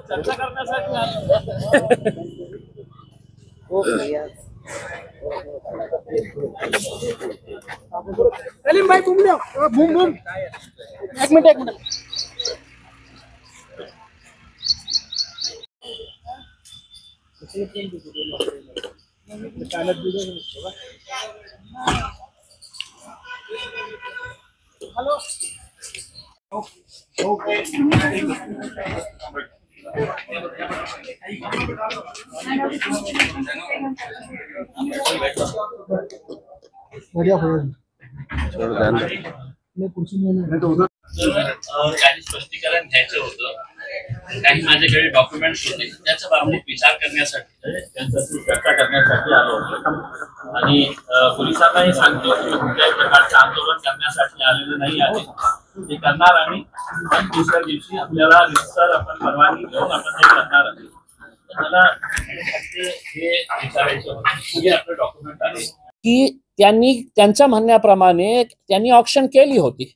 चर्चा करण्यासाठी सलीम भाई बूम लो, बूम बूम। एक मिनट हेलो बढ़िया काही स्पष्टीकरण घ्यायचं होतं, काही माझ्याकडे डॉक्युमेंट्स होते, त्याच्या बाबतीत विचार करण्यासाठी त्यांच्याशी चर्चा करण्यासाठी आलो होतो। आणि पोलिसांनाही सांगतो की कुठल्याही प्रकारचं आंदोलन करण्यासाठी आलेलं नाही आहे, ते करणार आम्ही, पण दुसऱ्या दिवशी आपल्याला रितसर आपण परवानगी घेऊन आपण हे करणार आहे। मला हे विचारायचं होतं की आपलं डॉक्युमेंट आहे की त्यांनी त्यांच्या म्हणण्याप्रमाणे त्यांनी ऑक्शन केली होती।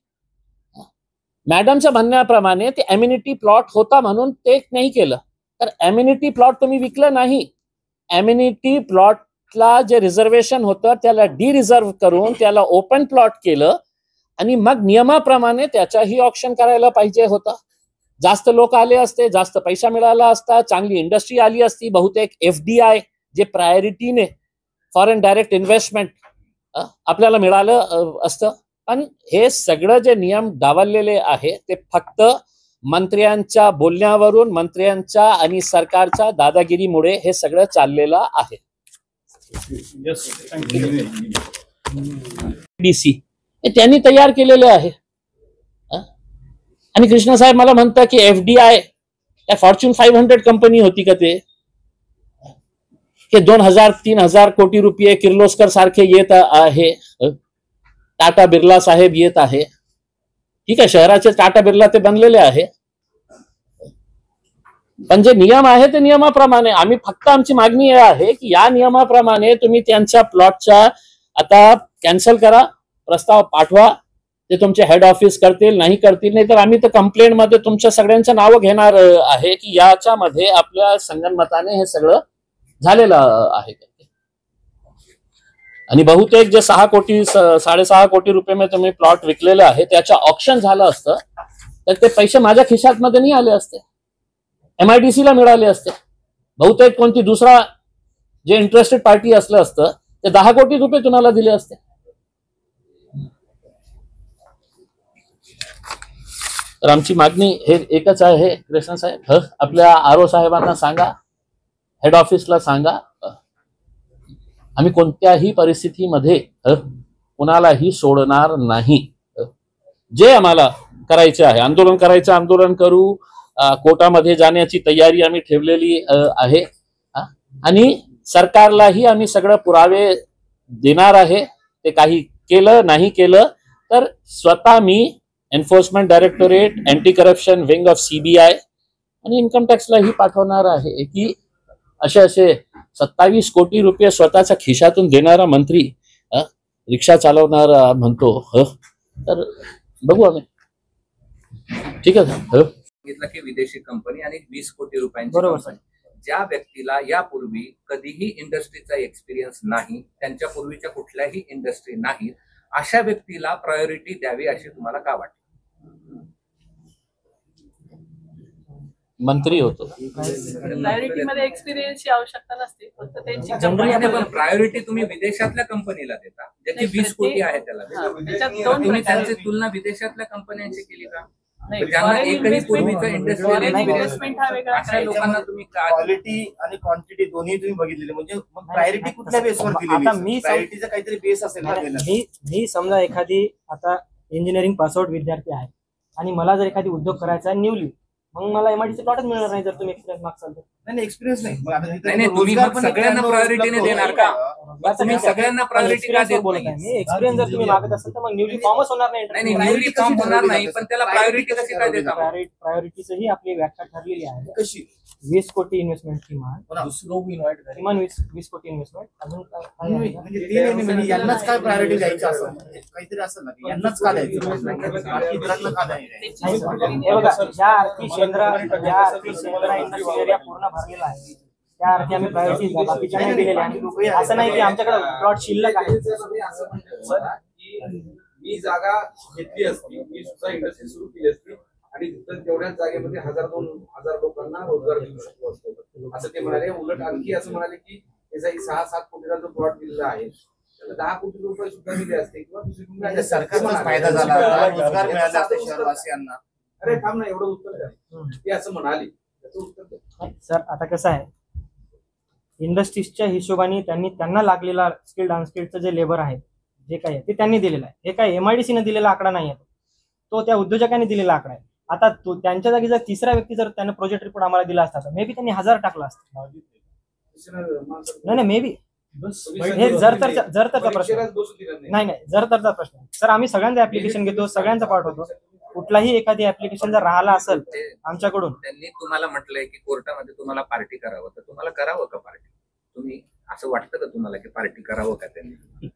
मॅडमच्या म्हणण्याप्रमाणे ते एम्युनिटी प्लॉट होता म्हणून ते नाही केलं, तर एम्युनिटी प्लॉट तुम्ही विकलं नाही। एम्युनिटी प्लॉटला जे रिझर्वेशन होतं त्याला डी रिझर्व करून त्याला ओपन प्लॉट केलं आणि मग नियमाप्रमाणे त्याचाही ऑक्शन करायला पाहिजे होता। जास्त लोक आले असते, जास्त पैसा मिळाला असता, चांगली इंडस्ट्री आली असती, बहुतेक FDI जे प्रायोरिटीने फॉरेन डायरेक्ट इन्व्हेस्टमेंट आपल्याला मिळालं असतं। पण हे सगळं जे नियम डावललेले आहे ते फक्त मंत्र्यांच्या बोलण्यावरून, मंत्र्यांच्या आणि सरकारच्या दादागिरीमुळे हे सगळं चाललेलं आहे। DC त्यांनी तयार केलेले आहे। आणि कृष्णा साहेब मला म्हणतात की FDI त्या फॉर्च्यून 500 कंपनी होती का ते, 2000-3000 कोटी रुपये किर्लोस्कर सारखे येत आहे, टाटा बिर्ला साहेब येत आहे। ठीक आहे, शहराचे टाटा बिर्ला ते बनलेले आहे, पण जे नियम आहे ते नियमाप्रमाणे आम्ही फक्त आमची मागणी आहे की या नियमाप्रमाणे तुम्ही त्यांच्या प्लॉटच्या आता कॅन्सल करा, प्रस्ताव पाठवा, ते तुमचे हेड ऑफिस करतील नाही करतील, नाही तर आम्ही तर कंप्लेंट मध्ये तुमच्या सगळ्यांचं नाव घेणार आहे की याच्यामध्ये आपल्या संगनमताने हे सगळं झालेलं आहे। आणि बहुतेक जे 6 कोटी 6.5 कोटी रुपये में तुम्ही प्लॉट विकलेलं आहे त्याचं ऑक्शन झालं असतं तर ते पैसे माझ्या खिशात मध्ये नाही आले असते, MIDC ला मिळाले असते। बहुतेक कोणती दुसरा जे इंटरेस्टेड पार्टी असलं असतं ते 10 कोटी रुपये तुम्हाला दिले असते। तर आमची मागणी हे एकच आहे कृष्ण साहेब, आपल्या RO साहेबांना सांगा, हेड ऑफिसला सांगा, आम्ही कोणत्याही परिस्थितीमध्ये कुणालाही सोडणार नाही। जे आम्हाला करायचे आहे, आंदोलन करायचं आंदोलन करू, कोर्टामध्ये जाण्याची तयारी आम्ही ठेवलेली आहे आणि सरकारलाही आम्ही सगळं पुरावे देणार आहे। ते काही केलं नाही केलं तर स्वतः मी enforcement directorate, anti corruption wing of CBI आणि इन्कम टॅक्सलाही पाठवणार आहे की असे 27 कोटी रुपये स्वतःच्या खिशातून देणारा मंत्री रिक्षा चालवणारा म्हणतो, तर बघू आम्ही। ठीक आहे सांगितलं की विदेशी कंपनी आणि 20 कोटी रुपयांची कंपनी, ज्या व्यक्तीला यापूर्वी कधीही इंडस्ट्रीचा एक्सपिरियन्स नाही, त्यांच्या पूर्वीच्या कुठल्याही इंडस्ट्री नाही, अशा व्यक्तीला प्रायोरिटी द्यावी अशी तुम्हाला का वाटतं? मंत्री होतो, प्रायोरिटी मध्ये एक्सपिरियन्सची आवश्यकता नसते, फक्त त्यांची प्रायोरिटी तुम्ही विदेशातल्या कंपनीला देता, ज्याची 20 कोटी आहे त्याला तुम्ही त्यांची तुलना विदेशातल्या कंपन्यांची केली का? ज्यांना एकही पूर्वीचा इन्व्हेस्टमेंट हा वेगळा, अशा लोकांना तुम्ही क्वालिटी आणि क्वांटिटी दोन्ही तुम्ही बघितलेली, म्हणजे प्रायोरिटी कुठल्या बेसवर दिली? आता मी प्रायोरिटीचा काहीतरी बेस असेल ना। मी समजा एखादी आता इंजिनिअरिंग पासआउट विद्यार्थी आहे आणि मला जर एखादी उद्योग करायचा आहे न्यूली, मग मला MIDC प्लॉटच मिळणार नाही जर तुम्ही एक्सपिरियन्स मागसाल तर। नाही एक्सपिरियन्स नाही, तुम्ही सगळ्यांना प्रायोरिटीने देणार का? तुम्ही सगळ्यांना प्रायोरिटी का देत बोलत नाही? आहे मी. एक्सपिरियन्स जर तुम्ही मागत असाल तर मग न्यूली फॉर्मच होणार नाही. नाही न्यूली फॉर्म होणार नाही, पण त्याला प्रायोरिटी कशी काय देता? प्रायोरिटीची आपली व्याख्या ठरलेली आहे. कशी 20 कोटी इन्व्हेस्टमेंट किमान 20 कोटी इन्व्हेस्टमेंट अजून काय आहे? म्हणजे ते नाही म्हणजे यांनाच काय प्रायोरिटी द्यायची असं काहीतरी असं ना की यांनाच का द्यायचं बाकी इतरांना का द्यायचं. हे बघा, ज्या अर्थी शेंद्रा इंडस्ट्रियल एरिया पूर्ण भरलेला आहे त्या अर्थी आम्ही प्रायोरिटी बाकीच्या नाही दिलेल्या आहे. असं नाही की आमच्याकडे प्लॉट शिल्लक आहे. मी जागा घेतली असती, मी सुद्धा इंडस्ट्री सुरू केली असती आणि तिथं तेवढ्याच जागेमध्ये 1000-2000 लोकांना रोजगार देऊ शकतो असतो असं ते म्हणाले. उलट आणखी असं म्हणाले की 6-7 कोटीचा जो प्लॉट दिलेला आहे त्याला 10 कोटी रुपये सुद्धा दिले असते किंवा दुसरी सरकारचा फायदा झाला, रोजगार मिळाला असता शहरवासियांना. अरे थांब ना, एवढं उत्तर द्या. ते असं म्हणाले, त्याचं उत्तर द्या. सर आता कसं आहे, इंडस्ट्रीजच्या हिशोबाने त्यांना लागलेला स्किल्ड अनस्किल्डचं जे लेबर आहे जे काही आहे ते त्यांनी दिलेलं आहे. हे काय MIDC दिलेला आकडा नाही आहे, तो त्या उद्योजकांनी दिलेला आकडा आहे. आता तो त्यांच्या जागी जर तिसरा व्यक्ती जर त्यानं प्रोजेक्ट रिपोर्ट आम्हाला दिला असता तर मे बी त्यांनी 1000 टाकला असता. नाही मे बी हे जर तरचा प्रश्न नाही जर तरचा प्रश्न. सर आम्ही सगळ्यांचं ऍप्लिकेशन घेतो, सगळ्यांचा पार्ट होतो. कुठलाही एखादी ऍप्लिकेशन जर राहिला असेल आमच्याकडून, त्यांनी तुम्हाला म्हटलंय की कोर्टामध्ये तुम्हाला पार्टी करावं, तर तुम्हाला करावं का पार्टी? तुम्ही असं वाटतं का तुम्हाला की पार्टी करावं का त्यांनी?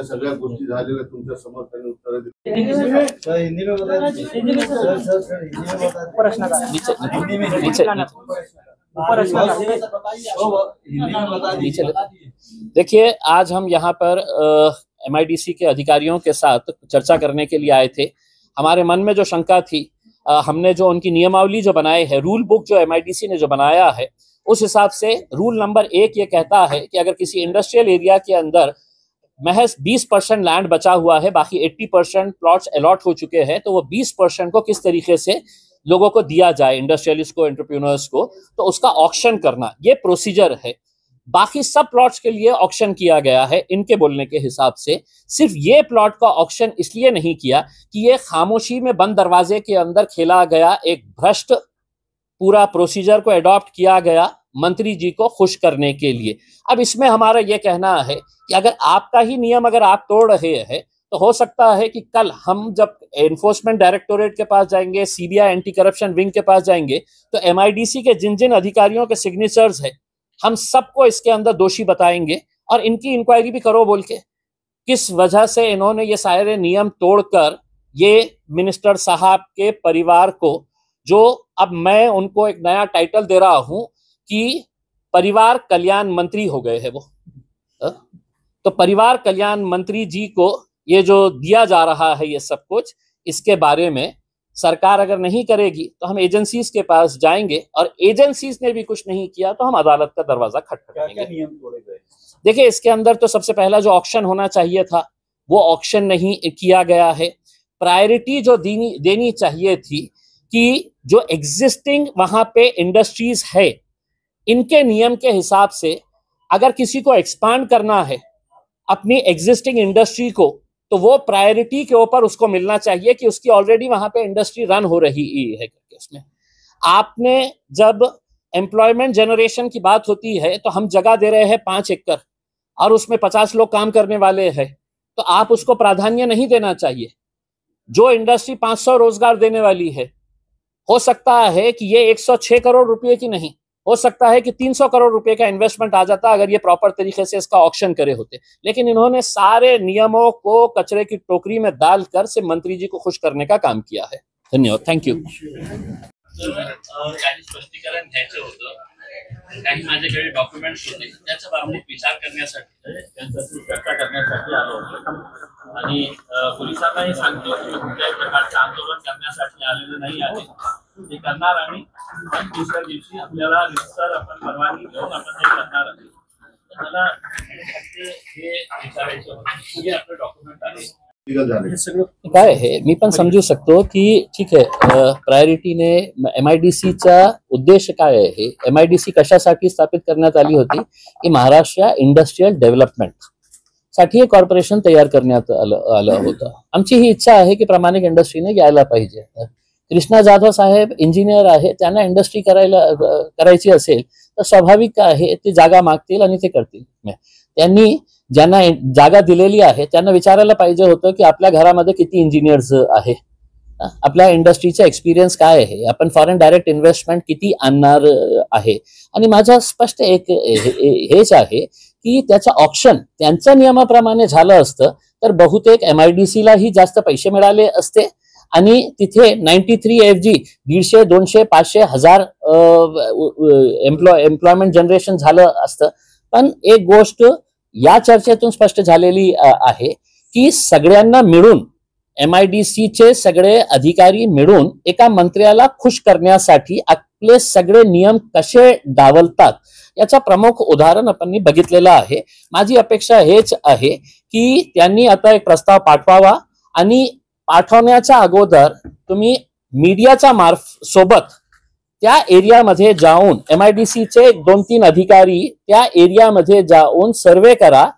सगळ्या गोष्टी झालेल्या तुमच्या समोर त्यांनी उत्तर देखिए, आज हम यहाँ पर MIDC के अधिकारियों के साथ चर्चा करने के लिए आए थे. हमारे मन में जो शंका थी, हमने जो उनकी नियमावली जो बनाए है, रूल बुक जो MIDC ने जो बनाया है, उस हिसाब से रूल नंबर 1 ये कहता है कि अगर किसी इंडस्ट्रियल एरिया के अंदर महज 20% लैंड बचा हुआ है, बाकी 80% प्लॉट्स अलॉट हो चुके हैं, तो वो 20% को किस तरीके से लोगों को दिया जाए, इंडस्ट्रियलिस्ट को, एंटरप्रेन्योर्स को, तो उसका ऑक्शन करना ये प्रोसीजर है. बाकी सब प्लॉट्स के लिए ऑक्शन किया गया है. इनके बोलने के हिसाब से सिर्फ ये प्लॉट का ऑक्शन इसलिए नहीं किया कि ये खामोशी में बंद दरवाजे के अंदर खेला गया एक भ्रष्ट पूरा प्रोसीजर को अडॉप्ट किया गया मंत्री जी को खुश करने के लिए. अब इसमें हमारा ये कहना है कि अगर आपका ही नियम अगर आप तोड़ रहे हैं तो हो सकता है कि कल हम जब एनफोर्समेंट डायरेक्टोरेट के पास जाएंगे, CBI एंटी करप्शन विंग के पास जाएंगे, तो MIDC के जिन जिन अधिकारियों के सिग्नेचर्स है हम सबको इसके अंदर दोषी बताएंगे और इनकी इंक्वायरी भी करो बोल के किस वजह से इन्होंने ये सारे नियम तोड़कर ये मिनिस्टर साहब के परिवार को, जो अब मैं उनको एक नया टाइटल दे रहा हूं कि परिवार कल्याण मंत्री हो गए हैं वो. तो परिवार कल्याण मंत्री जी को ये जो दिया जा रहा है ये सब कुछ, इसके बारे में सरकार अगर नहीं करेगी तो हम एजेंसीज के पास जाएंगे और एजेंसीज ने भी कुछ नहीं किया तो हम अदालत का दरवाजा खटखटाएंगे. देखिए, इसके अंदर तो सबसे पहला जो ऑक्शन होना चाहिए था वो ऑक्शन नहीं किया गया है. प्रायोरिटी जो देनी चाहिए थी कि जो एग्जिस्टिंग वहां पे इंडस्ट्रीज है, इनके नियम के हिसाब से अगर किसी को एक्सपांड करना है अपनी एग्जिस्टिंग इंडस्ट्री को, तो वो प्रायोरिटी के ऊपर उसको मिलना चाहिए कि उसकी ऑलरेडी वहां पे इंडस्ट्री रन हो रही है करके. उसमें आपने जब एम्प्लॉयमेंट जनरेशन की बात होती है तो हम जगह दे रहे हैं 5 एकड़ और उसमें 50 लोग काम करने वाले हैं, तो आप उसको प्राधान्य नहीं देना चाहिए. जो इंडस्ट्री 500 रोजगार देने वाली है, हो सकता है कि ये 106 करोड़ रुपए की नहीं, हो सकता है कि 300 करोड़ रुपए का इन्वेस्टमेंट आ जाता अगर ये प्रॉपर तरीके से इसका ऑक्शन करे होते. लेकिन इन्होंने सारे नियमों को कचरे की टोकरी में डालकर सिर्फ मंत्री जी को खुश करने का काम किया है. धन्यवाद. Thank you. काही स्पष्टीकरण घ्यायचं होतं, काही माझ्याकडे डॉक्युमेंट्स होते, त्याच्या बाबतीत विचार करण्यासाठी त्यांच्याशी चर्चा करण्यासाठी आलो होतो. आणि पोलिसांनाही सांगतो की कुठल्याही प्रकारचे आंदोलन करण्यासाठी आलेले नाही आहे, ते करणार आणि दुसऱ्या दिवशी आपल्याला रितसर आपण परवानगी घेऊन आपण हे करणार आहे. मला हे विचारायचं होतं की आपलं डॉक्युमेंट आहे काय आहे, मी पण समजू शकतो की ठीक आहे, प्रायोरिटीने MIDCचा उद्देश काय आहे, MIDC कशासाठी स्थापित करण्यात आली होती की महाराष्ट्र इंडस्ट्रियल डेव्हलपमेंट साठी हे कॉर्पोरेशन तयार करण्यात आलं होतं. आमची ही इच्छा आहे की प्रामाणिक इंडस्ट्रीने यायला पाहिजे. कृष्णा जाधव साहेब इंजिनियर आहे, त्यांना इंडस्ट्री करायची असेल तर स्वाभाविक आहे ते जागा मागतील आणि ते करतील. त्यांनी ज्यांना जागा दिलेली आहे त्यांना विचारायला पाहिजे होतं की आपल्या घरामध्ये किती इंजिनियर्स आहे, आपल्या इंडस्ट्रीचा एक्सपिरियन्स काय आहे, आपण फॉरेन डायरेक्ट इन्व्हेस्टमेंट किती आणणार आहे. आणि माझं स्पष्ट एक हेच आहे की त्याचं ऑप्शन त्यांच्या नियमाप्रमाणे झालं असतं तर बहुतेक MIDC लाही जास्त पैसे मिळाले असते आणि तिथे 93 ऐवजी 150, 200, 500, 1000 एम्प्लॉयमेंट जनरेशन झालं असतं. पण एक गोष्ट या चर्चेतून स्पष्ट झालेली आहे की सगळ्यांना मिळून MIDC चे सगळे अधिकारी मिळून एका मंत्र्याला खुश करण्यासाठी आपले सगळे नियम कसे डावलतात याचा प्रमुख उदाहरण आपण बघितलेलं आहे. माझी अपेक्षा हेच आहे की त्यांनी आता एक प्रस्ताव पाठवावा आणि पाठवण्याच्या अगोदर तुम्ही मीडियाच्या सोबत त्या एरियामध्ये जाऊन MIDC चे 2-3 अधिकारी त्या एरियामध्ये जाऊन सर्वे करा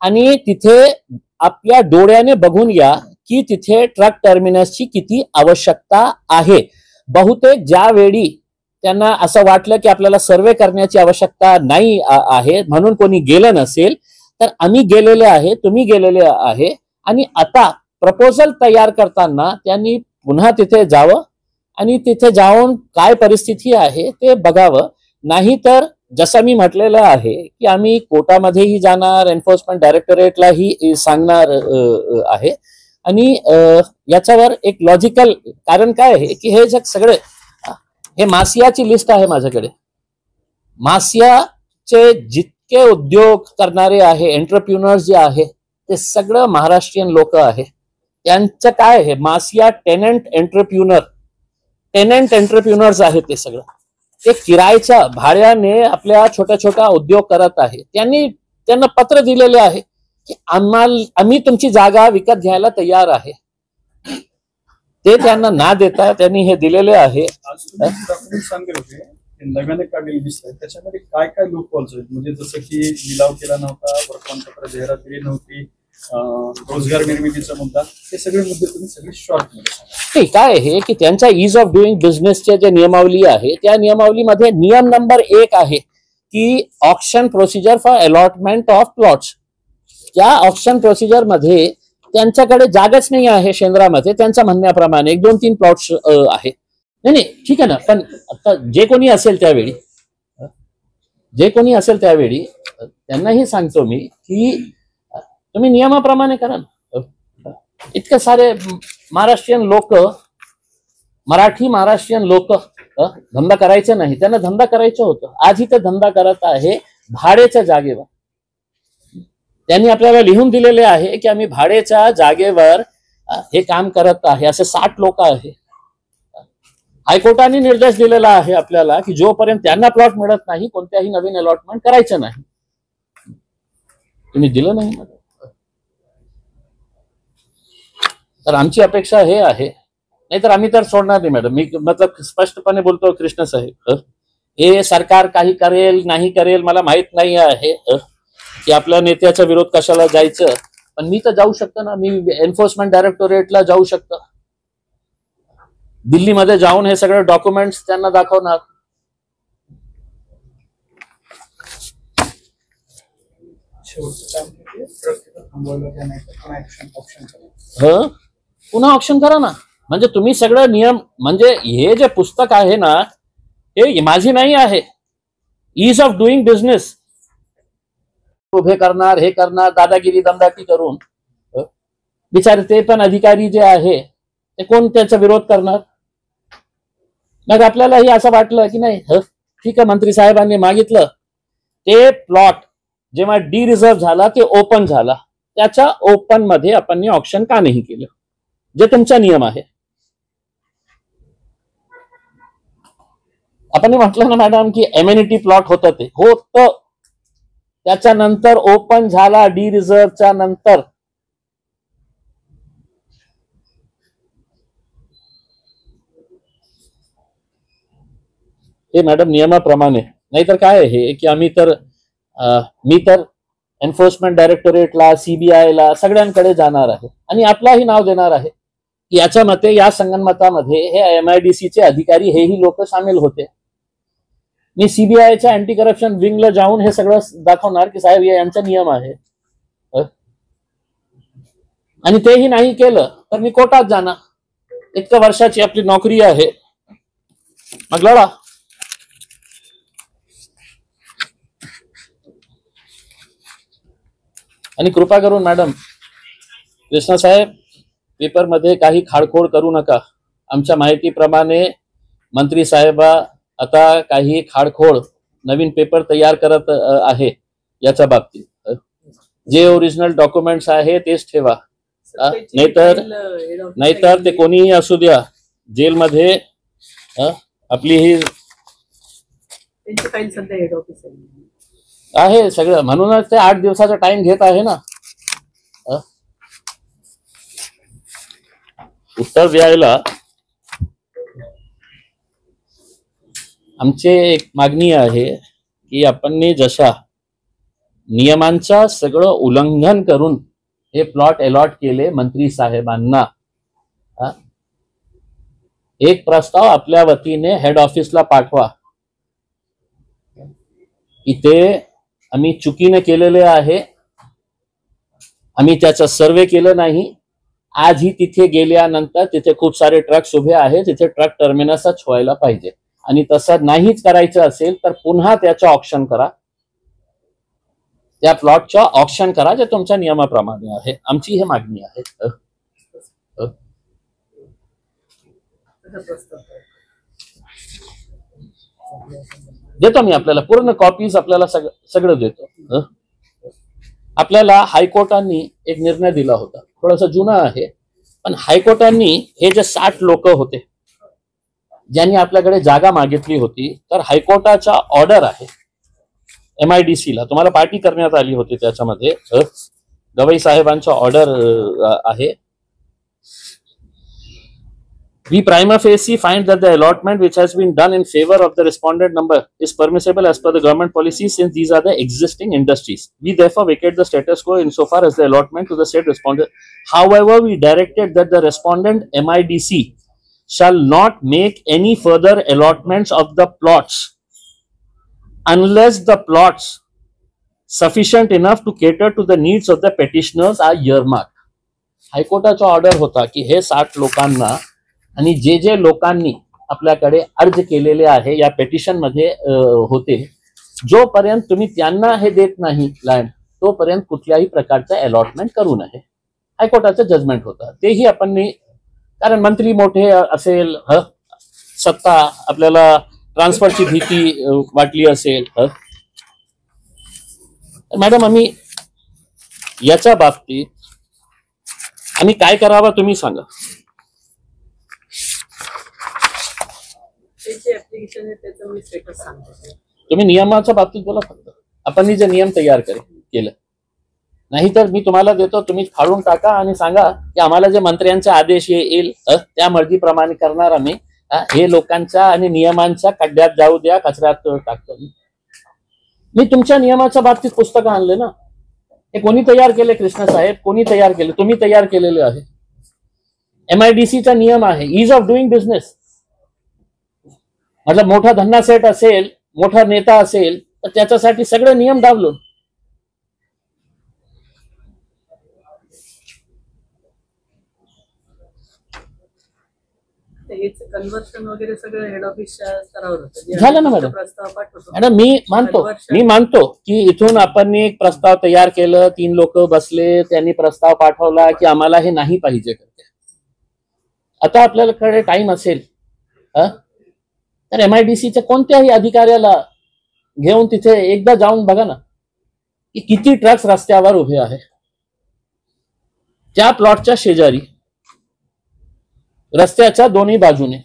आणि तिथे आपल्या डोळ्याने बघून या की तिथे ट्रक टर्मिनसची किती आवश्यकता आहे. बहुतेक ज्यावेळी त्यांना असं वाटलं की आपल्याला सर्वे करण्याची आवश्यकता नाही आहे म्हणून कोणी गेलं नसेल तर आम्ही गेलेले आहे, तुम्ही गेलेले आहे आणि आता प्रपोजल तयार करताना त्यांनी पुन्हा तिथे जावं आणि तिथे जाऊन काय परिस्थिती आहे ते बघावं. नाही तर जसं मी म्हटलेलं आहे की आम्ही कोर्टामध्येही जाणार, एन्फोर्समेंट डायरेक्टोरेटलाही सांगणार आहे आणि याच्यावर एक लॉजिकल कारण काय आहे की हे जग सगळे हे मासियाची लिस्ट आहे माझ्याकडे. मासियाचे जितके उद्योग करणारे आहे, एंटरप्रिन्युअर्स जे आहे ते सगळं महाराष्ट्रीयन लोक आहे. त्यांचं काय आहे, मासिया टेनंट एंटरप्रिन्युअर्स आहे. ते सगळं ते किरायच्या भाड्याने आपल्या छोट्या छोट्या उद्योग करत आहे. त्यांना पत्र दिलेले आहे की आम्ही तुमची जागा विकत घ्यायला तयार आहे. ते त्यांना ना देता त्यांनी हे दिलेले आहे. नव्याने काढलेली लिस्ट आहे त्याच्यामध्ये काय काय लूपहोल्स आहेत, म्हणजे जसं की लिलाव केला नव्हता, वर्तमानपत्र जाहिरात दिली नव्हती, रोजगार निर्मितीचा मुद्दा, हे सगळे मुद्दे तुम्ही सगळे शॉर्ट मध्ये सांगा. काय आहे की त्यांच्या इज ऑफ डुईंग बिझनेसच्या जे नियमावली आहे त्या नियमावलीमध्ये नियम नंबर 1 आहे की auction procedure for allotment of plots. त्या ऑक्शन प्रोसिजर मध्ये त्यांच्याकडे जागाच नाही आहे शेंद्रामध्ये. त्यांच्या म्हणण्याप्रमाणे 1-2-3 प्लॉट्स आहे. नाही ठीक आहे ना, पण आता जे कोणी असेल त्यावेळी त्यांनाही सांगतो मी की तुम्ही नियमाप्रमाणे करा ना. इतके सारे मराठी महाराष्ट्रीयन लोक धंदा करायचे नाही, त्यांना धंदा करायचं होतं. आजही ते धंदा करत आहे भाड्याच्या जागेवर. त्यांनी आपल्याला लिहून दिलेले आहे की आम्ही भाड्याच्या जागेवर हे काम करत आहे. असे 60 लोक आहे. हायकोर्टाने निर्देश दिलेला आहे आपल्याला की जोपर्यंत त्यांना प्लॉट मिळत नाही कोणत्याही नवीन अलॉटमेंट करायचं नाही. तुम्ही दिलं नाही तर आमची अपेक्षा हे आहे, नाहीतर आम्ही तर सोडणार नाही मॅडम. मी मतलब स्पष्टपणे बोलतो कृष्ण साहेब, हे सरकार काही करेल नाही करेल मला माहित नाही आहे की आपल्या नेत्याचा विरोध कशाला जायचं. पण मी तर जाऊ शकतो ना, मी एन्फोर्समेंट डायरेक्टोरेटला जाऊ शकतो. दिल्लीमध्ये जाऊन हे सगळे डॉक्युमेंट्स त्यांना दाखवणार. पुन्हा ऑप्शन करा ना. म्हणजे तुम्ही सगळं नियम, म्हणजे हे जे पुस्तक आहे ना हे माझी नाही आहे, इज ऑफ डुईंग बिझनेस. उभे करणार, हे करणार, दादागिरी दमदाटी करून बिचारे ते पण अधिकारी जे आहे ते कोण त्याचा विरोध करणार. मग आपल्यालाही असं वाटलं की नाही ठीक आहे, मंत्री साहेबांनी मागितलं ते प्लॉट जेव्हा डी रिझर्व झाला ते ओपन झाला, त्याच्या ओपन मध्ये आपण ऑप्शन का नाही केलं, जे तुमचा नियम आहे. आपण म्हटलं ना मॅडम की एम्युनिटी प्लॉट होतं, ते होतं, त्याच्यानंतर ओपन झाला डी रिझर्वच्या नंतर. हे मॅडम नियमाप्रमाणे. नाहीतर काय आहे की आम्ही तर मी तर एन्फोर्समेंट डायरेक्टोरेटला, CBI ला सगळ्यांकडे जाणार आहे आणि आपलाही नाव देणार आहे. की याच्या मते या संगनमतामध्ये हे MIDC चे अधिकारी हेही लोक सामील होते. मी CBIच्या अँटी करप्शन विंगला जाऊन हे सगळं दाखवणार की साहेब यांचा नियम आहे, आणि तेही नाही केलं तर मी कोर्टात जाणार. इतक्या वर्षाची आपली नोकरी आहे, मग लढा. आणि कृपा करून मॅडम, कृष्णा साहेब, पेपरमध्ये काही खाडखोड करू नका. आमच्या माहितीप्रमाणे मंत्री साहेब आता काही खाडखोड नवीन पेपर तयार करत आहे. याच्या बाबतीत जे ओरिजिनल डॉक्युमेंट्स आहे तेच ठेवा, नाहीतर ते कोणीही असू द्या, जेलमध्ये आपली ही फाईल सध्या हेड ऑफिस आहे सगळं. म्हणूनच ते 8 दिवसाचा टाइम घेत आहे ना उत्तर द्यायला. आमची एक मागणी आहे की आपण जशा नियमांचा सगळं उल्लंघन करून हे प्लॉट अलॉट केले मंत्री साहेबांना, एक प्रस्ताव आपल्या वतीने हेड ऑफिसला पाठवा की ते आम्ही चुकीने केलेले आहे, आम्ही त्याचा सर्वे केलं नाही. आजही तिथे गेल्यानंतर तिथे खूप सारे ट्रक्स उभे आहेत, तिथे ट्रक टर्मिनसच व्हायला पाहिजे. आणि तसं नाहीच करायचं असेल तर पुन्हा त्याचं ऑप्शन करा, त्या प्लॉटच्या ऑप्शन करा जे तुमच्या नियमाप्रमाणे आहे. आमची हे मागणी आहे. देतो मी आपल्याला पूर्ण कॉपीज, आपल्याला सगळं देतो. आपल्याला हायकोर्टाने एक निर्णय दिला होता, थोडासा जुना आहे, पण हायकोर्टाने हे जे 60 लोक होते ज्यांनी आपल्याकडे जागा मागितली होती, तर हायकोर्टाचा ऑर्डर आहे MIDC ला, तुम्हाला पार्टी करण्यात आली होती, त्याच्यामध्ये गवई साहेबांचा ऑर्डर आहे. We prima facie find that the allotment which has been done in favor of the respondent number is permissible as per the government policy, since these are the existing industries. We therefore vacate the status quo insofar as the allotment to the said respondent. However, we directed that the respondent MIDC shall not make any further allotments of the plots unless the plots sufficient enough to cater to the needs of the petitioners are earmarked. हायकोर्टाचा order होता की हे 60 लोकांना आणि जे लोकांनी आपल्याकडे अर्ज केलेले आहे या पेटिशन मध्ये होते, जोपर्यंत तुम्ही त्यांना हे देत नाही लँड, तोपर्यंत कुठल्याही प्रकारचं अलॉटमेंट करू नये. हायकोर्टाचं जजमेंट होतं. तेही आपण, कारण मंत्री मोठे असेल, सत्ता आपल्याला ट्रान्सफरची भीती वाटली असेल, मॅडम आम्ही याच्या बाबतीत आम्ही काय करावं तुम्ही सांगा. तुम्ही नियमाच्या बाबतीत बोला फक्त. आपण जे नियम तयार केलं, नाहीतर मी तुम्हाला देतो, तुम्ही फाडून टाका आणि सांगा की आम्हाला जे मंत्र्यांचा आदेश येईल त्या मर्जीप्रमाणे करणार आम्ही. हे लोकांच्या आणि नियमांच्या खड्ड्यात जाऊ द्या, कचऱ्यात टाकतो. मी तुमच्या नियमाच्या बाबतीत पुस्तकं आणले ना, हे कोणी तयार केले? कृष्ण साहेब, कोणी तयार केले? तुम्ही तयार केलेले आहे. MIDCचा नियम आहे, इज ऑफ डुईंग बिझनेस. मतलब मोठा धन्ना सेट असेल, मोठा नेता असेल, तर त्याच्यासाठी सगळे नियम डावलून. कन्व्हर्शन वगैरे सगळं हेड ऑफिसच्या स्तरावर होतं. झालं ना मॅडम. प्रस्ताव पाठवतो मॅडम, मी मानतो की इथून आपण एक प्रस्ताव तयार केलं, 3 लोक बसले, त्यांनी प्रस्ताव पाठवला की आम्हाला हे नाही पाहिजे. आता आपल्याकडे टाइम असेल तर MIDCच्या कोणत्याही अधिकाऱ्याला घेऊन तिथे एकदा जाऊन बघा ना की किती ट्रक्स रस्त्यावर उभे आहे. त्या प्लॉटच्या शेजारी, रस्त्याच्या दोन्ही बाजूने.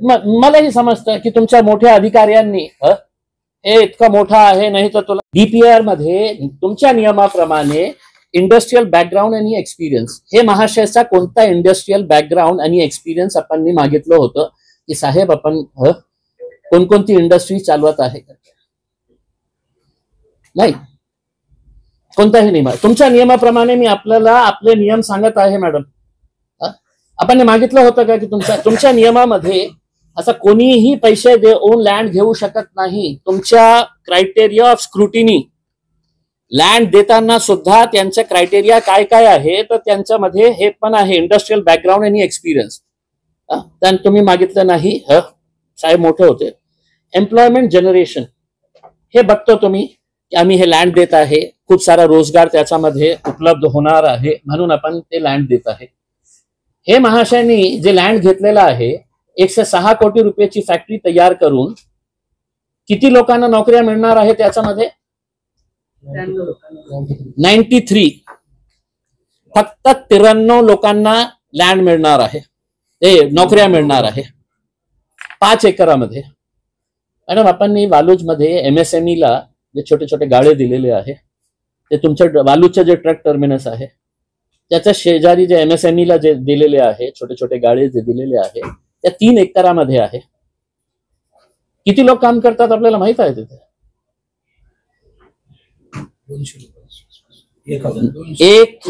मलाही समजतं की तुमच्या मोठ्या अधिकाऱ्यांनी हे इतकं मोठा आहे, नाही तर तुला DPR मध्ये तुमच्या नियमाप्रमाणे इंडस्ट्रियल बॅकग्राऊंड आणि एक्सपिरियन्स, हे महाराष्ट्राचा कोणता इंडस्ट्रियल बॅकग्राऊंड आणि एक्सपिरियन्स आपण मागितलं होतं की साहेब आपण कोणकोणती इंडस्ट्री चालवत आहे. नाही, कोणताही नियम तुमच्या नियमाप्रमाणे मी आपल्याला आपले नियम सांगत आहे मॅडम. आपण मागितलं होतं का की तुमच्या नियमामध्ये असं कोणीही पैसे देऊन लँड घेऊ शकत नाही. तुमच्या क्रायटेरिया ऑफ स्क्रुटिनी लँड देताना सुद्धा त्यांच्या क्रायटेरिया काय काय आहे तर त्यांच्यामध्ये हे पण आहे इंडस्ट्रियल बॅकग्राऊंड आणि एक्सपिरियन्स. त्यानं तुम्ही मागितलं नाही. साहेब मोठे होते. एम्प्लॉयमेंट जनरेशन हे बघतो तुम्ही की आम्ही हे लँड देत आहे, खूप सारा रोजगार त्याच्यामध्ये उपलब्ध होणार आहे म्हणून आपण ते लँड देत आहे. हे महाशयांनी जे लँड घेतलेलं आहे 106 कोटी रुपयाची फॅक्टरी तयार करून किती लोकांना नोकऱ्या मिळणार आहे त्याच्यामध्ये 93 फक्त 93 लोकांना लँड मिळणार आहे, नोकऱ्या मिळणार आहे 5 एकरामध्ये. मॅडम आपण वालूज मध्ये MSME ला जे छोटे छोटे गाळे दिलेले आहे ते तुमच्या वालूजचे जे ट्रक टर्मिनस आहे त्याच्या शेजारी जे MSME ला जे दिलेले आहे छोटे छोटे गाळे जे दिलेले आहे त्या 3 एकरामध्ये आहे. किती लोक काम करतात आपल्याला माहित आहे तिथे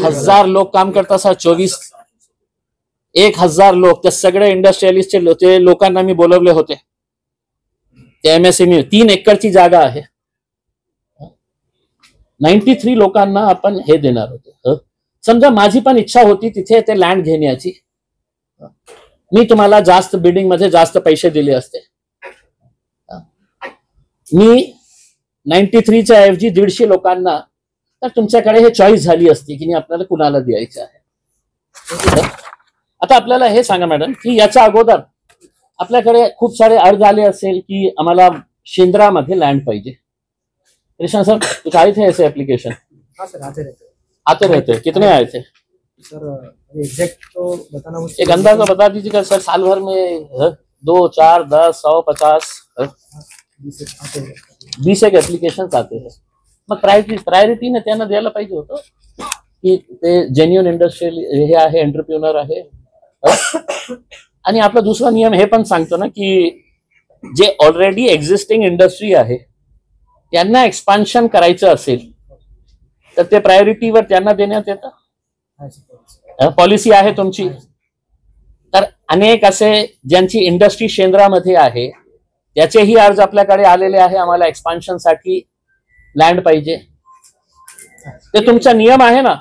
1000 लोक काम करतात सर. 1000 लोक ते सगळे इंडस्ट्रियलिस्टचे ते लोकांना मी बोलवले होते. ते MSME 3 एकरची जागा आहे. 93 लोकांना आपण हे देणार होते. समजा माझी पण इच्छा होती तिथे ते लँड घेण्याची. मी तुम्हाला जास्त बिल्डिंग मध्ये जास्त पैसे दिले असते. मी 93च्या ऐवजी 150 लोकांना तर तुमच्याकडे हे चॉईस झाली असती की आपल्याला कुणाला द्यायचं आहे. आता आपल्याला हे सांगा मॅडम की याच्या अगोदर आपल्याकडे खूप सारे अर्ज आले असेल की आम्हाला शेंद्रामध्ये लँड पाहिजे. कृष्णा सर कुछ आए थे ऐसे एप्लीकेशन? हाँ सर आते रहते कितने आए थे सर? एग्जैक्ट तो बताना मुश्किल एक अंदाजा बता दीजिएगा सर. साल भर में 2, 4, 10, 100, 50 20 एक एप्लिकेशन आते हैं. मग प्रायोरिटीने त्यांना द्यायला पाहिजे होतं की ते जेन्युइन इंडस्ट्रियल हे आहे, एंटरप्रिन्युअर आहे. आणि आपला दुसरा नियम हे पण सांगतो ना की जे ऑलरेडी एक्झिस्टिंग इंडस्ट्री आहे त्यांना एक्सपान्शन करायचं असेल तर ते प्रायोरिटीवर त्यांना देण्यात येतं. पॉलिसी आहे तुमची. तर अनेक असे ज्यांची इंडस्ट्री शेंद्रामध्ये आहे त्याचेही अर्ज आपल्याकडे आलेले आहे. आम्हाला एक्सपान्शन साठी लँड पाहिजे. ते तुमचा नियम आहे ना.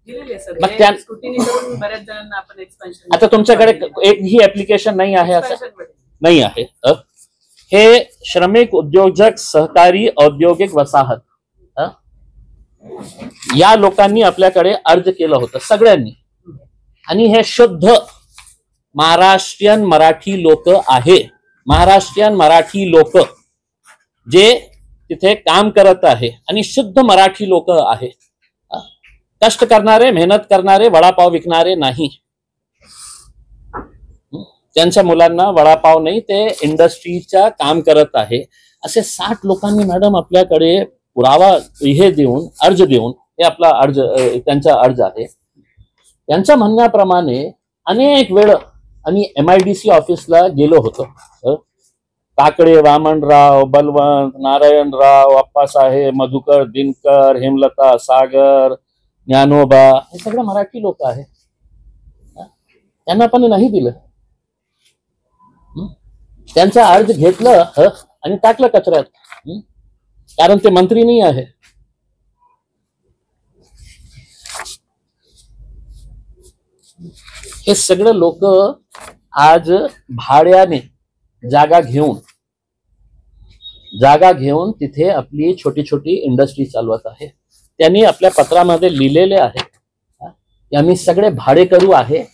मग त्या बऱ्याच जणांना आपण एक्सपान्शन आता तुमच्याकडे एकही ऍप्लिकेशन नाही आहे असं नाही आहे. हे श्रमिक उद्योजक सहकारी औद्योगिक वसाहत या लोकांनी आपल्याकडे अर्ज केलं होतं सगळ्यांनी. आणि हे शुद्ध महाराष्ट्रीयन मराठी लोक आहे. महाराष्ट्रीयन मराठी लोक जे तिथे काम करत आहे आणि शुद्ध मराठी लोक आहे. कष्ट करणारे, मेहनत करणारे, वडापाव विकणारे नाही. त्यांच्या मुलांना वडापाव नाही, ते इंडस्ट्रीच्या काम करत आहे. असे 60 लोकांनी मॅडम आपल्याकडे पुरावा हे देऊन अर्ज देऊन हे आपला अर्ज त्यांचा अर्ज आहे. त्यांच्या म्हणण्याप्रमाणे अनेक वेळ आम्ही MIDC ऑफिसला गेलो होतो. काकडे, वामनराव, बलवंत, नारायणराव, अप्पासाहेब, मधुकर, दिनकर, हेमलता, सागर, ज्ञानोबा हे सगळे मराठी लोक आहेत. त्यांना पण नाही दिलं. त्यांचा अर्ज घेतलं आणि टाकलं कचऱ्यात. कारण ते मंत्री नाही आहे. हे सगळे लोक आज भाड्याने जागा घेऊन तिथे आपली छोटी छोटी इंडस्ट्री चालवत आहे. त्यांनी आपल्या पत्रामध्ये लिहिलेले आहे की आम्ही सगळे भाडे करू आहे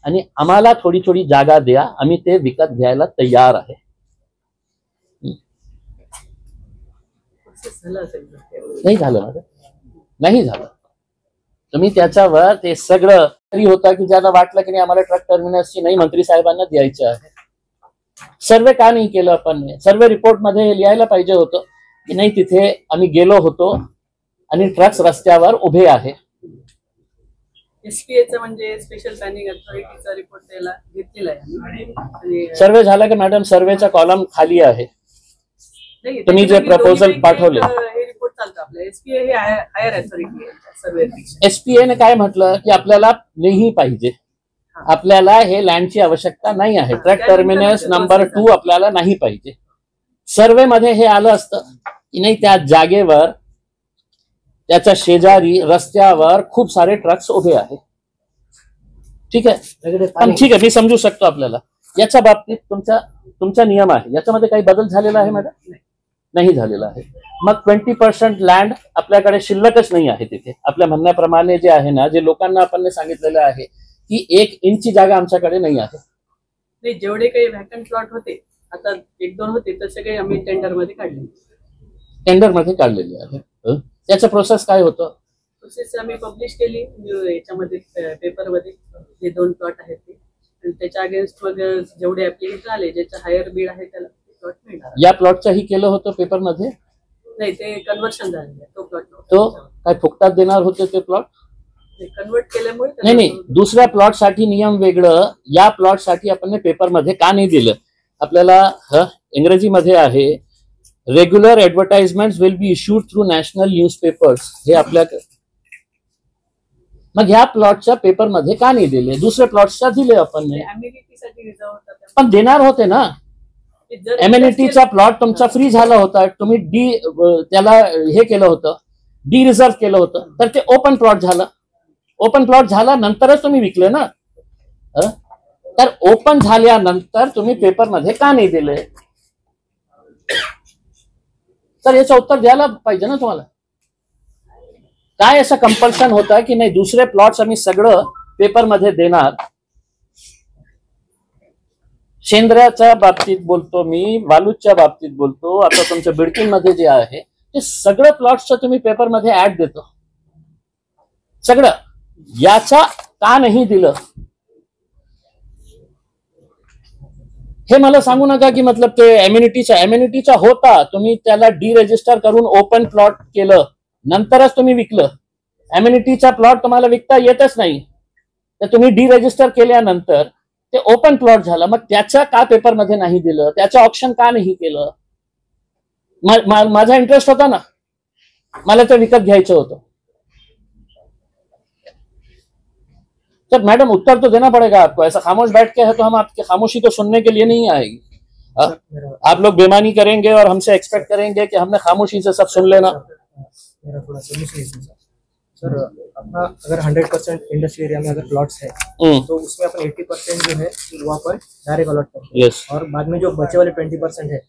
आणि आम्हाला थोडी थोडी जागा द्या, आम्ही ते विकत घ्यायला तयार आहे. नाही झालं मॅडम, नाही झालं. तुम्ही त्याच्यावर ते सगळं तरी होता की ज्यांना वाटलं की नाही आम्हाला ट्रक टर्मिनसची नाही मंत्री साहेबांना द्यायचं आहे. सर्वे का नाही केलं आपण? सर्वे रिपोर्ट मध्ये लिहायला पाहिजे होतं की नाही तिथे आम्ही गेलो होतो आणि ट्रक्स रस्त्यावर उभे आहे. SPA म्हणजे स्पेशल प्लॅनिंग अथॉरिटीचा रिपोर्ट द्यायला घेतलेला आहे. सर्वे झाला की मॅडम? सर्वेचा कॉलम खाली आहे. तुम्ही जे प्रपोजल पाठवले हे रिपोर्ट चालतं आपलं. SPA हे हायर अथॉरिटी आहे सर्वेपेक्षा. SPA ने काय म्हटलं की आपल्याला नाही पाहिजे, आपल्याला हे लँडची आवश्यकता नाही आहे, ट्रक टर्मिनस नंबर 2 आपल्याला नाही पाहिजे. सर्वे मध्ये हे आलं असतं की नाही त्या जागेवर त्याच्या शेजारी रस्त्यावर खूप सारे ट्रक्स उभे आहेत. ठीक आहे, पण ठीक आहे, मी समजू शकतो आपल्याला. याच्या बाबतीत तुमचा नियम आहे, याच्यामध्ये काही बदल झालेला आहे मॅडम? नाही झालेला आहे. मग 20% लँड आपल्याकडे शिल्लकच नाही आहे तिथे. आपल्या म्हणण्याप्रमाणे जे आहे ना, जे लोकांना आपण सांगितलेलं आहे की 1 इंची जागा आमच्याकडे नाही आहे. नाही, जेवढे काही व्हॅकंट प्लॉट होते, आता 1-2 होते, तर सगळे आम्ही टेंडर मध्ये काढलेले आहे. त्याचं प्रोसेस काय होतं? प्रोसेस आम्ही पब्लिश केली याच्यामध्ये पेपरमध्ये, जे 2 प्लॉट आहेत ते, आणि त्याच्या अगेन्स्ट मग जेवढे ऍप्लिकेशन आले, ज्याचा हायर बीड आहे त्याला प्लॉट मिळणार. या प्लॉटचंही केलं होतं पेपरमध्ये? नाही, ते कन्व्हर्शन झालेलं आहे. तो प्लॉट तो काय फुकटात देणार होते ते प्लॉट? कन्वर्ट केल्यामुळे नाही, दुसऱ्या प्लॉट साठी नियम वेगळं, या प्लॉट साठी आपण पेपरमध्ये का नाही दिलं? आपल्याला इंग्रजीमध्ये आहे, regular advertisement will be issued through national newspapers. हे आपल्याकडे, मग ह्या प्लॉटच्या पेपरमध्ये का नाही दिले? दुसऱ्या प्लॉट्सच्या दिले आपण. अमेनिटीसाठी रिझर्व होता, पण देणार होते ना. एम्युनिटीचा प्लॉट तुमचा फ्री झाला होता, तुम्ही त्याला हे केलं होतं, डी रिझर्व केलं होतं, तर ते ओपन प्लॉट झालं. ओपन प्लॉट झाला नंतरच तुम्ही विकले ना. तर ओपन झाल्यानंतर तुम्ही पेपरमध्ये का नाही दिले? तर याचं उत्तर द्यायला पाहिजे ना तुम्हाला. काय असं कंपल्शन होतं की नाही दुसरे प्लॉट्स आम्ही सगळं पेपरमध्ये देणार? शेंद्र्याच्या बाबतीत बोलतो मी, वालूच्या बाबतीत बोलतो, आता तुमच्या बिडकीमध्ये जे आहे ते सगळं प्लॉट्सचं तुम्ही पेपरमध्ये ऍड देतो सगळं. याचा का नाही दिलं हे मला सांगू नका की मतलब ते एम्युनिटीचा होता, तुम्ही त्याला डी रजिस्टर करून ओपन प्लॉट केलं, नंतरच तुम्ही विकलं. एम्युनिटीचा प्लॉट तुम्हाला विकता येतच नाही, तर तुम्ही डी रजिस्टर केल्यानंतर ते ओपन प्लॉट झाला. मग त्याच्या का पेपरमध्ये नाही दिलं? त्याचं ऑप्शन का नाही केलं? माझा इंटरेस्ट होता ना, मला ते विकत घ्यायचं होतं. तो मैडम उत्तर तो देना पड़ेगा आपको। ऐसा खामोश बैठ के है तो हम आपकी खामोशी तो सुनने के लिए नहीं आएगी। आप लोग बेमानी करेंगे और हमसे एक्सपेक्ट करेंगे कि हमने खामोशी से सब सुन लेना। मेरा थोड़ा सर अपना अगर 100% इंडस्ट्री एरिया में अगर प्लॉट्स है तो उसमें अपन 80% जो है वो अपन डायरेक्ट अलॉट करते हैं और बाद में जो बचे वाले 20% है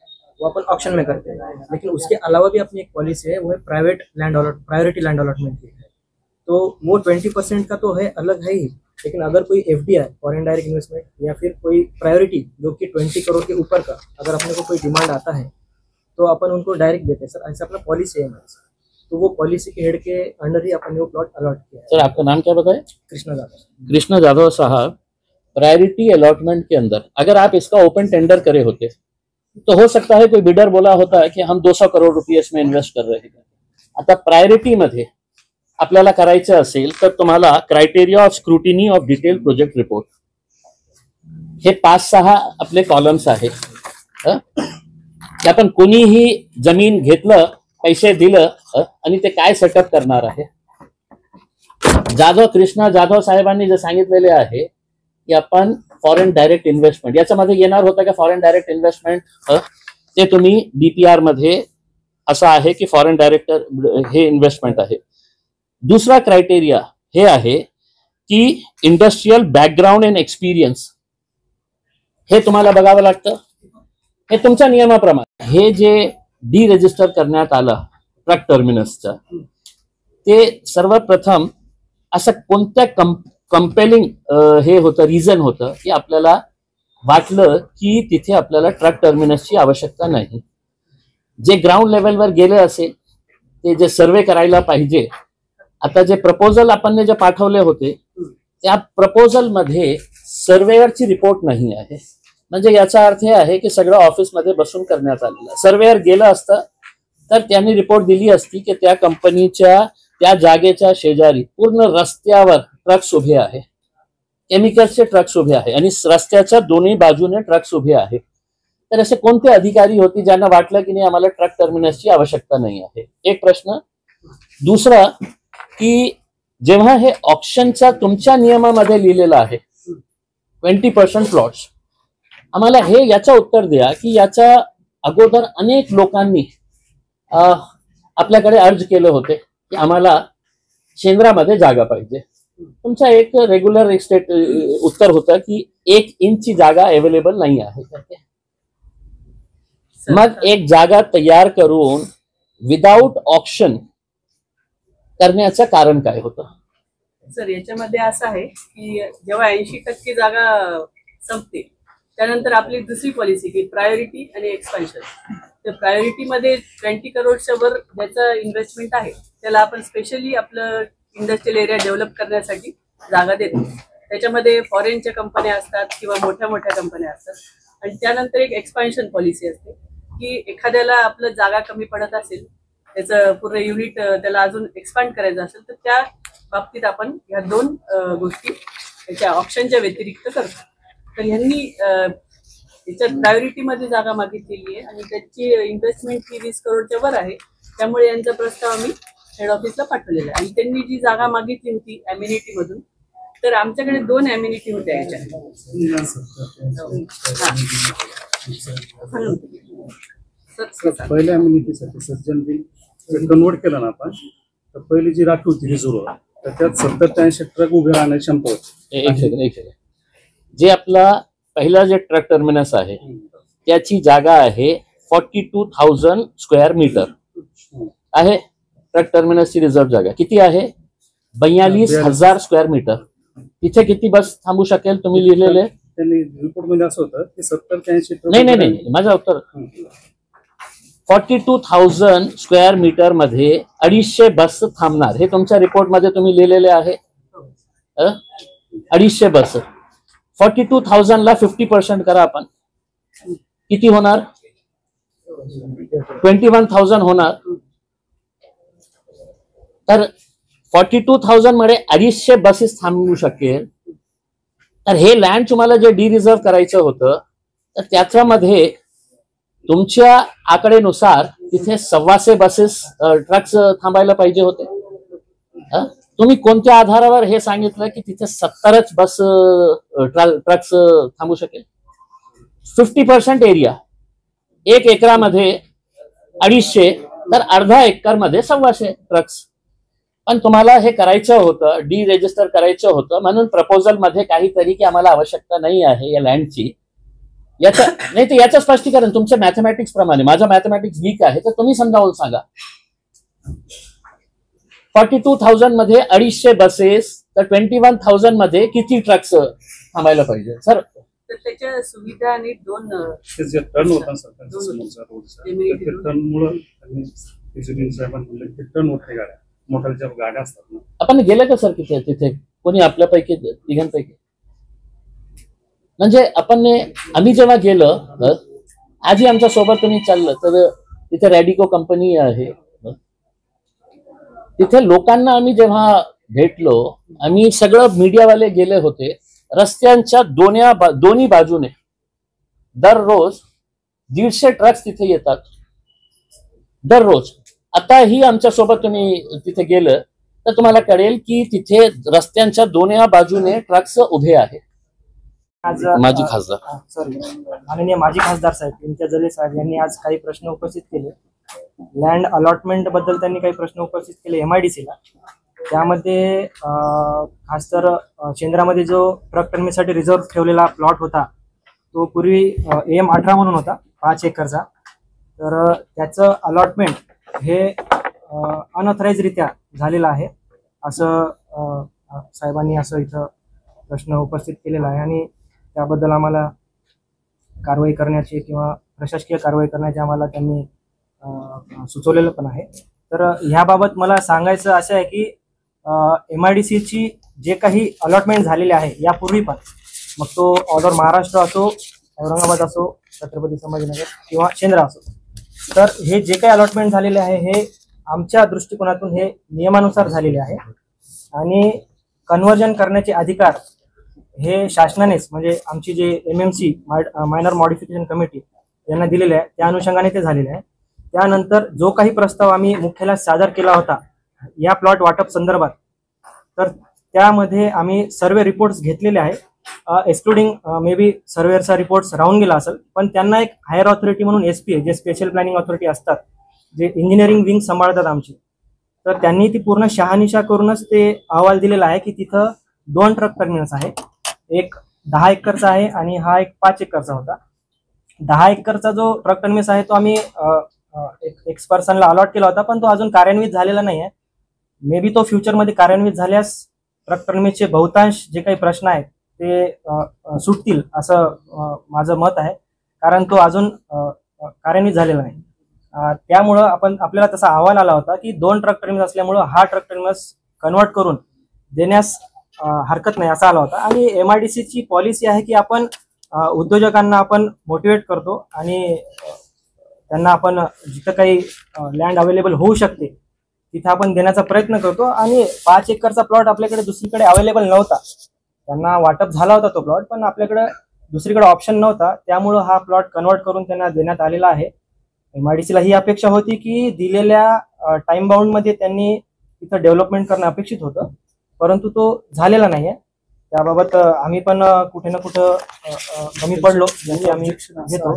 वो अपन ऑक्शन में करते हैं। लेकिन उसके अलावा भी अपनी एक पॉलिसी है, वो है private land allot, priority land allotment की है। तो वो 20% का तो है अलग है ही, लेकिन अगर कोई FDI फॉरेन डायरेक्ट इन्वेस्टमेंट या फिर कोई प्रायोरिटी जो कि 20 करोड़ के ऊपर का अगर अपने को कोई डिमांड आता है तो अपन उनको डायरेक्ट देते हैं सर। ऐसा अपना पॉलिसी है हमारे। तो वो पॉलिसी के हेड के अंडर ही अपन ने वो प्लॉट अलॉट किया है। सर आपका नाम क्या बताए? कृष्णा जाधव। कृष्णा जाधव साहब, प्रायोरिटी अलॉटमेंट के अंदर अगर आप इसका ओपन टेंडर करे होते तो हो सकता है कोई बिडर बोला होता है कि हम 200 करोड़ रुपये इसमें इन्वेस्ट कर रहे हैं। आता प्रायोरिटी मध्ये आपल्याला करायचं असेल तर तुम्हाला criteria of scrutiny of detail project report हे 5-6 आपले कॉलम्स आहेत। आपण कोणीही जमीन घेतलं, पैसे दिलं आणि ते काय सेटअप करणार आहे। कृष्णा जाधव साहेबांनी जे सांगितलेले आहे की आपण फॉरेन डायरेक्ट इन्व्हेस्टमेंट याच्यामध्ये येणार होतं का? फॉरेन डायरेक्ट इन्व्हेस्टमेंट ते तुम्ही DPR मध्ये असं आहे की फॉरेन डायरेक्ट हे इन्व्हेस्टमेंट आहे। दूसरा क्राइटेरिया हे आहे की इंडस्ट्रियल बॅकग्राऊंड अँड एक्सपिरियन्स हे तुम्हाला बघावं लागतं। हे तुमच्या नियमाप्रमाणे हे जे डी रजिस्टर करण्यात आलं ट्रक टर्मिनसचं ते सर्वप्रथम असं कोणत्या कंपेलिंग हे होतं, रिझन होतं की आपल्याला वाटलं की तिथे आपल्याला ट्रक टर्मिनसची आवश्यकता नाही। जे ग्राउंड लेवलवर गेले असेल ते जे सर्वे करायला पाहिजे, आता जे प्रपोजल आपण जे पाठवले होते त्या प्रपोजल मध्ये सर्वेअरची रिपोर्ट नाही आहे। म्हणजे याचा अर्थ हे आहे की सगळं ऑफिसमध्ये बसून करण्यात आलेलं। सर्वेअर गेलं असतं तर त्यांनी रिपोर्ट दिली असती की त्या कंपनीच्या त्या जागेच्या शेजारी पूर्ण रस्त्यावर ट्रक्स उभे आहे, केमिकल्सचे ट्रक्स उभे आहे आणि रस्त्याच्या दोन्ही बाजूने ट्रक्स उभे आहे। तर असे कोणते अधिकारी होते ज्यांना वाटलं की नाही आम्हाला ट्रक टर्मिनसची आवश्यकता नाही आहे? एक प्रश्न. दुसरा की जेव्हा हे ऑप्शनचा तुमच्या नियमामध्ये लिहिलेलं आहे 20% प्लॉट्स, आम्हाला हे याचं उत्तर द्या की याच्या अगोदर अनेक लोकांनी आपल्याकडे अर्ज केले होते की आम्हाला शेंद्रामध्ये जागा पाहिजे. तुमचा एक रेग्युलर स्टेट उत्तर होतं की 1 इंचची जागा अवेलेबल नाही आहे. मग एक जागा तयार करून विदाउट ऑप्शन करण्याचं कारण काय होतं? सर, याच्यामध्ये असं आहे की जेव्हा 80% जागा संपते त्यानंतर आपली दुसरी पॉलिसी की प्रायोरिटी आणि एक्सपान्शन. तर प्रायोरिटीमध्ये 20 करोडच्या वर ज्याचं इन्व्हेस्टमेंट आहे त्याला आपण स्पेशली आपलं इंडस्ट्रियल एरिया डेव्हलप करण्यासाठी जागा देतो. त्याच्यामध्ये फॉरेनच्या कंपन्या असतात किंवा मोठ्या मोठ्या कंपन्या असतात. आणि त्यानंतर एक एक्सपान्शन पॉलिसी असते की एखाद्याला आपलं जागा कमी पडत असेल, त्याचं पूर्ण युनिट त्याला अजून एक्सपांड करायचं असेल, तर त्या बाबतीत आपण ह्या 2 गोष्टी याच्या ऑप्शनच्या व्यतिरिक्त करतो. तर ह्यांनी याच्यात प्रायोरिटीमध्ये जागा मागितलेली आहे आणि त्याची इन्व्हेस्टमेंट ही 20 करोडच्या वर आहे. त्यामुळे यांचा प्रस्ताव आम्ही हेड ऑफिसला पाठवलेला आहे. आणि त्यांनी जी जागा मागितली होती अम्युनिटी मधून, तर आमच्याकडे 2 अम्युनिटी होत्या याच्यात. पहिल्या अम्युनिटीसाठी सज्जन कन्वर्ट केलं ना आपण, तर पहिली जी राखी होती रिझर्व, तर त्यात 70 ते 80 ट्रक उभे राहण्याची क्षमता होती. एक सेकंड. जे आपला पहिला जे ट्रक टर्मिनस आहे त्याची जागा आहे 42,000 स्क्वेअर मीटर आहे. ट्रक टर्मिनसची रिझर्व जागा किती आहे? 42,000 स्क्वेअर मीटर. तिथे किती बस थांबू शकेल तुम्ही लिहिलेले? त्यांनी रिपोर्ट मध्ये असं होतं की 70 ते 80 ट्रक. नाही, माझं उत्तर 42,000 स्क्वेअर मीटर मध्ये 250 बस थांबणार, हे तुमच्या रिपोर्ट मध्ये तुम्ही लिहिलेले आहे. 250 बस. 42,000 ला 50% करा आपण, किती होणार? 21,000 होणार. तर 42,000 मध्ये 250 बसेस थांबवू शकेल. तर हे लँड तुम्हाला जे डिरिझर्व करायचं होतं, तर त्याच्यामध्ये तुमच्या आकडेनुसार तिथे 125 बसेस ट्रक्स थांबायला पाहिजे होते. तुम्ही कोणत्या आधारावर हे सांगितलं की तिथे 70च बस ट्रक्स थांबू शकेल? 50% एरिया, 1 एकरामध्ये 250, तर अर्धा एकर मध्ये 125 ट्रक्स. पण तुम्हाला हे करायचं होतं, डी रजिस्टर करायचं होतं, म्हणून प्रपोजल मध्ये काहीतरी की आम्हाला आवश्यकता नाही आहे या लँडची. याचं नाही तर याचं स्पष्टीकरण तुमच्या मॅथमॅटिक्स प्रमाणे, माझं मॅथमॅटिक्स वीक आहे तर तुम्ही समजावून सांगा. 42,000 मध्ये 250 बसेस, तर 21,000 मध्ये किती ट्रक्स थांबायला पाहिजे सर? तर त्याच्या सुविधा आणि 2 टर्न होता सरकारचा टर्नमुळे टर्न होते गाड्या, मोठ्या ज्या गाड्या असतात ना. आपण गेले का सर तिथे कोणी आपल्यापैकी तिघांपैकी? म्हणजे आम्ही जेव्हा गेलो, आजही आमच्या सोबत तुम्ही चाललं तर तिथे रॅडिको कंपनी आहे. तिथे लोकांना आम्ही जेव्हा भेटलो, आम्ही सगळं मीडियावाले गेले होते. रस्त्यांच्या दोन्ही बाजूने दररोज 150 ट्रक्स तिथे येतात दररोज. आताही आमच्या सोबत तुम्ही तिथे गेलं तर तुम्हाला कळेल की तिथे रस्त्यांच्या दोन्ही बाजूने ट्रक्स उभे आहेत. माजी खासदार माननीय माजी खासदार साहेब इम्तियाज जलील साहेब यांनी आज काही प्रश्न उपस्थित केले. लँड अलॉटमेंट बद्दल त्यांनी काही प्रश्न उपस्थित केले MIDCला. त्यामध्ये खास तर शेंद्रामध्ये जो ट्रक टर्मिनससाठी रिझर्व्ह ठेवलेला प्लॉट होता तो पूर्वी AM-18 म्हणून होता 5 एकरचा. तर त्याचं अलॉटमेंट हे अनऑथराइजरित्या झालेलं आहे असं साहेबांनी असं इथं प्रश्न उपस्थित केलेला आहे. आणि त्याबद्दल आम्हाला कारवाई करण्याची किंवा प्रशासकीय कारवाई करण्याची आम्हाला त्यांनी सुचवलेलं पण आहे. तर ह्याबाबत मला सांगायचं असं आहे की MIDCची जे काही अलॉटमेंट झालेले आहे यापूर्वी पण, मग तो ऑल ओव्हर महाराष्ट्र असो, औरंगाबाद असो, छत्रपती संभाजीनगर किंवा शेंद्रा असो, तर हे जे काही अलॉटमेंट झालेले आहे हे आमच्या दृष्टिकोनातून हे नियमानुसार झालेले आहे. आणि कन्व्हर्जन करण्याचे अधिकार हे शासनानेच, म्हणजे आमची जे MMC मायनर मॉडिफिकेशन कमिटी यांना दिलेले आहे, त्या अनुषंगाने ते झालेले आहे. त्यानंतर जो काही प्रस्ताव आम्ही मुख्यालयात सादर केला होता या प्लॉट वाटप संदर्भात, तर त्यामध्ये आम्ही सर्वे रिपोर्ट्स घेतलेले आहे. एक्सक्लुडिंग मे बी सर्वेअरचा रिपोर्ट्स राहून गेला असेल, पण त्यांना एक हायर ऑथॉरिटी म्हणून SPA जे स्पेशल प्लॅनिंग ऑथॉरिटी असतात, जे इंजिनिअरिंग विंग सांभाळतात आमची, तर त्यांनी ती पूर्ण शहानिशा करूनच ते अहवाल दिलेला आहे की तिथं 2 ट्रक टर्मिनल्स आहे. एक 10 एकरचा आहे आणि हा एक 5 एकरचा होता. 10 एकरचा जो ट्रक टर्मिनस आहे तो आम्ही एक पर्सनला अलॉट केला होता, पण तो अजून कार्यान्वित झालेला नाही आहे. मे बी तो फ्युचरमध्ये कार्यान्वित झाल्यास ट्रक टर्मिनसचे बहुतांश जे काही प्रश्न आहेत ते सुटतील असं माझं मत आहे, कारण तो अजून कार्यान्वित झालेला नाही. त्यामुळं आपल्याला तसा अहवाल आला होता की 2 ट्रक टर्मिनस असल्यामुळं हा ट्रक टर्मिनस कन्वर्ट करून देण्यास हरकत नाही असा आला होता. आणि MIDCची पॉलिसी आहे की आपण उद्योजकांना आपण मोटिवेट करतो आणि त्यांना आपण जिथं काही लँड अवेलेबल होऊ शकते तिथं आपण देण्याचा प्रयत्न करतो. आणि 5 एकरचा प्लॉट आपल्याकडे दुसरीकडे अवेलेबल नव्हता, त्यांना वाटप झाला होता तो प्लॉट, पण आपल्याकडे दुसरीकडे ऑप्शन नव्हता, त्यामुळं हा प्लॉट कन्वर्ट करून त्यांना देण्यात आलेला आहे. MIDCला ही अपेक्षा होती की दिलेल्या टाइम बाउंडमध्ये त्यांनी तिथं डेव्हलपमेंट करणं अपेक्षित होतं, परंतु तो झालेला नाही आहे. त्याबाबत आम्ही पण कुठे ना कुठं कमी पडलो, म्हणजे आम्ही घेतो.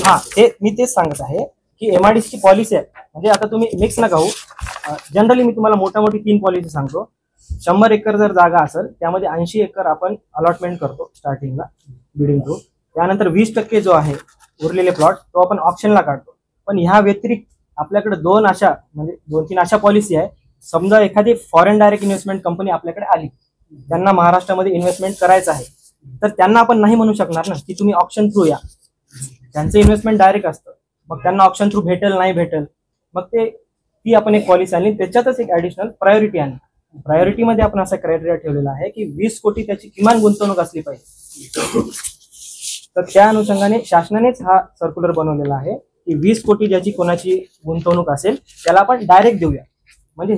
हा, ते मी तेच सांगत आहे की MIDCची पॉलिसी आहे, म्हणजे आता तुम्ही मिक्स नका होऊ. जनरली मी तुम्हाला मोठी 3 पॉलिसी सांगतो. 100 एकर जर जागा असेल त्यामध्ये 80 एकर आपण अलॉटमेंट करतो स्टार्टिंगला बिडिंग थ्रू. त्यानंतर 20% जो आहे उरलेले प्लॉट तो आपण ऑप्शनला काढतो. पण ह्या व्यतिरिक्त आपल्याकडे 2-3 अशा पॉलिसी आहे. समजा एखादी फॉरेन डायरेक्ट इन्व्हेस्टमेंट कंपनी आपल्याकडे आली, त्यांना महाराष्ट्रामध्ये इन्व्हेस्टमेंट करायचं आहे, तर त्यांना आपण नाही म्हणू शकणार ना की तुम्ही ऑप्शन थ्रू या. त्यांचं इन्व्हेस्टमेंट डायरेक्ट असतं, मग त्यांना ऑप्शन थ्रू भेटेल नाही भेटेल, मग ती आपण एक पॉलिसी आणली. त्याच्यातच एक ऍडिशनल प्रायोरिटी आणली. प्रायोरिटीमध्ये आपण असा क्रायटेरिया ठेवलेला आहे की 20 कोटी त्याची किमान गुंतवणूक असली पाहिजे. तर त्या अनुषंगाने शासनानेच हा सर्क्युलर बनवलेला आहे की 20 कोटी ज्याची कोणाची गुंतवणूक असेल त्याला आपण डायरेक्ट देऊया. म्हणजे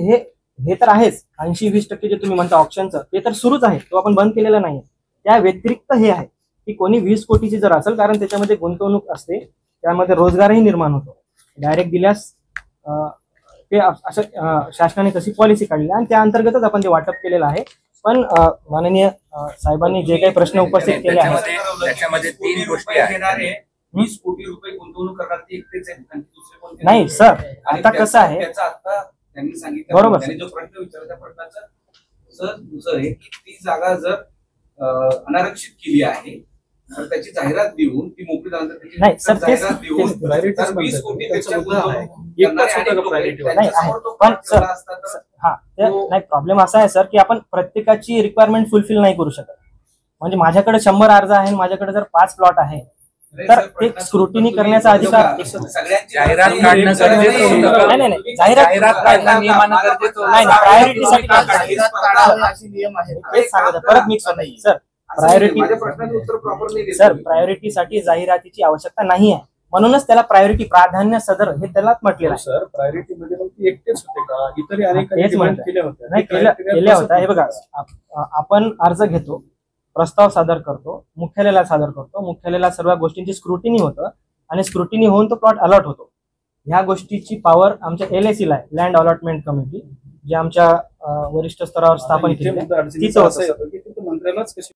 हे तर आहेच. 80-20% जे तुम्ही म्हणता ऑप्शनचं ते तर सुरूच आहे, तो आपण बंद केलेला नाही. त्या व्यतिरिक्त हे आहे की कोणी 20 कोटीची जर असेल, कारण त्याच्यामध्ये गुंतवणूक असते, त्यामध्ये रोजगारही निर्माण होतो. डायरेक्ट दिल्यास ते असं शासनाने तशी पॉलिसी काढली आणि त्या अंतर्गतच आपण ते वाटप केलेलं आहे. पण माननीय साहेबांनी जे काही प्रश्न उपस्थित केले आहेत त्याच्यामध्ये 3 गोष्टी आहेत. 20 कोटी रुपये गुंतवणूक करणार ती एकटेच आहे आणि दुसरे कोणते नाही सर. आता कसं आहे, त्याचा आता त्यांनी सांगितलं, बरोबर, त्यांनी जो प्रश्न विचारला त्या प्रश्नाचं सर दुसरं आहे की ती जागा जर अनारक्षित केली आहे तर त्याची जाहिरात देऊन ती मोकळी झाल्यानंतर त्याची नाही सर, जाहिरात देऊन तर 20 कोटी पेक्षा पण सर हा नाही, प्रॉब्लेम असा आहे सर की आपण प्रत्येकाची रिक्वायरमेंट फुलफिल नाही करू शकत. म्हणजे माझ्याकडे 100 अर्ज आहे आणि माझ्याकडे जर 5 प्लॉट आहे तर ते स्क्रुटिनी करण्याचा अधिकार जाहिरात काढणं गरजेचं होतं. नाही जाहिरात काढणं नियमानं गरजेचं होतं. नाही प्रायोरिटीसाठी अशी नियम आहे. तेच सांगत परत मिक्स होत नाही सर. प्रायोरिटीसाठी जाहिरातीची आवश्यकता नाही आहे, म्हणूनच त्याला प्रायोरिटी प्राधान्य सदर हे त्यालाच म्हटलेलं आहे. सर प्रायोरिटीमध्ये मग ती एकटेच होते का? इतरही अनेक तेच म्हणत केल्या होत्या. नाही केल्या होत्या. हे बघा, आपण अर्ज घेतो, प्रस्ताव सादर करतो, मुख्यालयाला सादर करतो, मुख्यालयाला सर्व गोष्टींची स्क्रुटिनी होतं आणि स्क्रुटिनी होऊन तो प्लॉट अलॉट होतो. ह्या गोष्टीची पॉवर आमच्या LAC ला आहे, लँड अलॉटमेंट कमिटी, जे आमच्या वरिष्ठ स्तरावर स्थापन केली. मंत्र्यालाच कशी